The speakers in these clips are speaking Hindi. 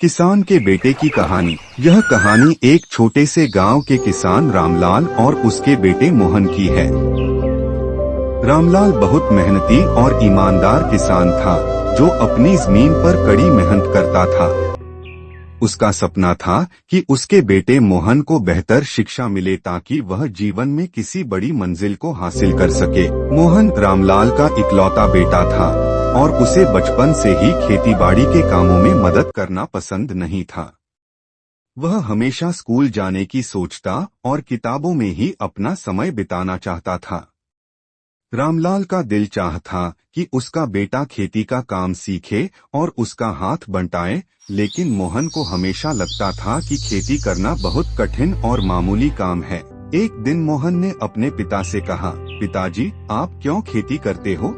किसान के बेटे की कहानी। यह कहानी एक छोटे से गांव के किसान रामलाल और उसके बेटे मोहन की है। रामलाल बहुत मेहनती और ईमानदार किसान था, जो अपनी जमीन पर कड़ी मेहनत करता था। उसका सपना था कि उसके बेटे मोहन को बेहतर शिक्षा मिले ताकि वह जीवन में किसी बड़ी मंजिल को हासिल कर सके। मोहन रामलाल का इकलौता बेटा था और उसे बचपन से ही खेतीबाड़ी के कामों में मदद करना पसंद नहीं था। वह हमेशा स्कूल जाने की सोचता और किताबों में ही अपना समय बिताना चाहता था। रामलाल का दिल चाहता कि उसका बेटा खेती का काम सीखे और उसका हाथ बंटाए, लेकिन मोहन को हमेशा लगता था कि खेती करना बहुत कठिन और मामूली काम है। एक दिन मोहन ने अपने पिता से कहा, पिताजी, आप क्यों खेती करते हो?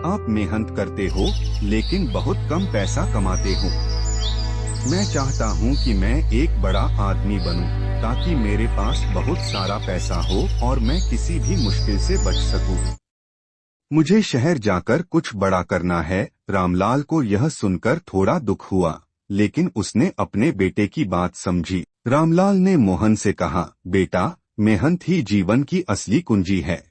आप मेहनत करते हो लेकिन बहुत कम पैसा कमाते हो। मैं चाहता हूँ कि मैं एक बड़ा आदमी बनूं, ताकि मेरे पास बहुत सारा पैसा हो और मैं किसी भी मुश्किल से बच सकूं। मुझे शहर जाकर कुछ बड़ा करना है। रामलाल को यह सुनकर थोड़ा दुख हुआ, लेकिन उसने अपने बेटे की बात समझी। रामलाल ने मोहन से कहा, बेटा, मेहनत ही जीवन की असली कुंजी है।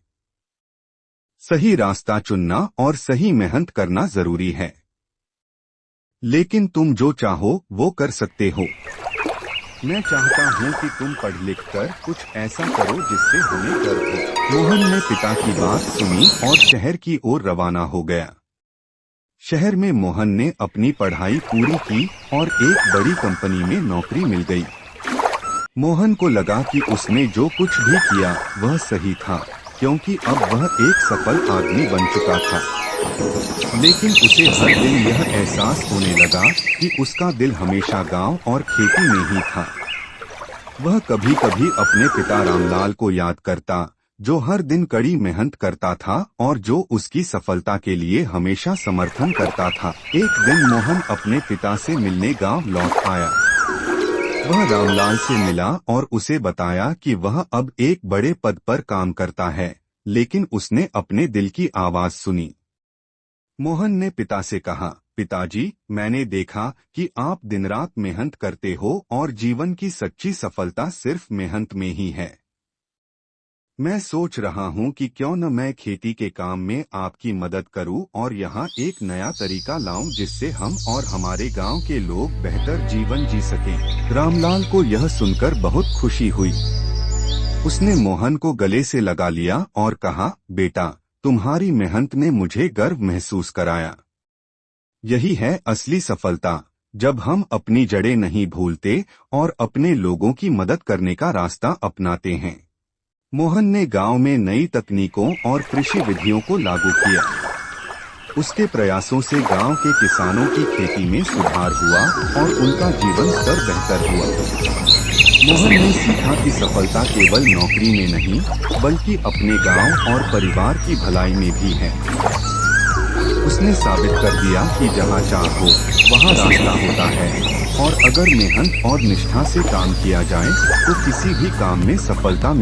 सही रास्ता चुनना और सही मेहनत करना जरूरी है, लेकिन तुम जो चाहो वो कर सकते हो। मैं चाहता हूँ कि तुम पढ़ लिख कर कुछ ऐसा करो जिससे हमें गर्व हो। मोहन ने पिता की बात सुनी और शहर की ओर रवाना हो गया। शहर में मोहन ने अपनी पढ़ाई पूरी की और एक बड़ी कंपनी में नौकरी मिल गई। मोहन को लगा कि उसने जो कुछ भी किया वह सही था, क्योंकि अब वह एक सफल आदमी बन चुका था। लेकिन उसे हर दिन यह एहसास होने लगा कि उसका दिल हमेशा गांव और खेती में ही था। वह कभी कभी अपने पिता रामलाल को याद करता, जो हर दिन कड़ी मेहनत करता था और जो उसकी सफलता के लिए हमेशा समर्थन करता था। एक दिन मोहन अपने पिता से मिलने गांव लौट आया। वह रामलाल से मिला और उसे बताया कि वह अब एक बड़े पद पर काम करता है, लेकिन उसने अपने दिल की आवाज सुनी। मोहन ने पिता से कहा, पिताजी, मैंने देखा कि आप दिन रात मेहनत करते हो और जीवन की सच्ची सफलता सिर्फ मेहनत में ही है। मैं सोच रहा हूँ कि क्यों न मैं खेती के काम में आपकी मदद करूँ और यहाँ एक नया तरीका लाऊं जिससे हम और हमारे गांव के लोग बेहतर जीवन जी सकें। रामलाल को यह सुनकर बहुत खुशी हुई। उसने मोहन को गले से लगा लिया और कहा, बेटा, तुम्हारी मेहनत ने मुझे गर्व महसूस कराया। यही है असली सफलता, जब हम अपनी जड़ें नहीं भूलते और अपने लोगों की मदद करने का रास्ता अपनाते हैं। मोहन ने गांव में नई तकनीकों और कृषि विधियों को लागू किया। उसके प्रयासों से गांव के किसानों की खेती में सुधार हुआ और उनका जीवन स्तर बेहतर हुआ। मोहन ने सीखा कि सफलता केवल नौकरी में नहीं, बल्कि अपने गांव और परिवार की भलाई में भी है। उसने साबित कर दिया कि जहां चाह हो वहां रास्ता होता है, और अगर मेहनत और निष्ठा से काम किया जाए तो किसी भी काम में सफलता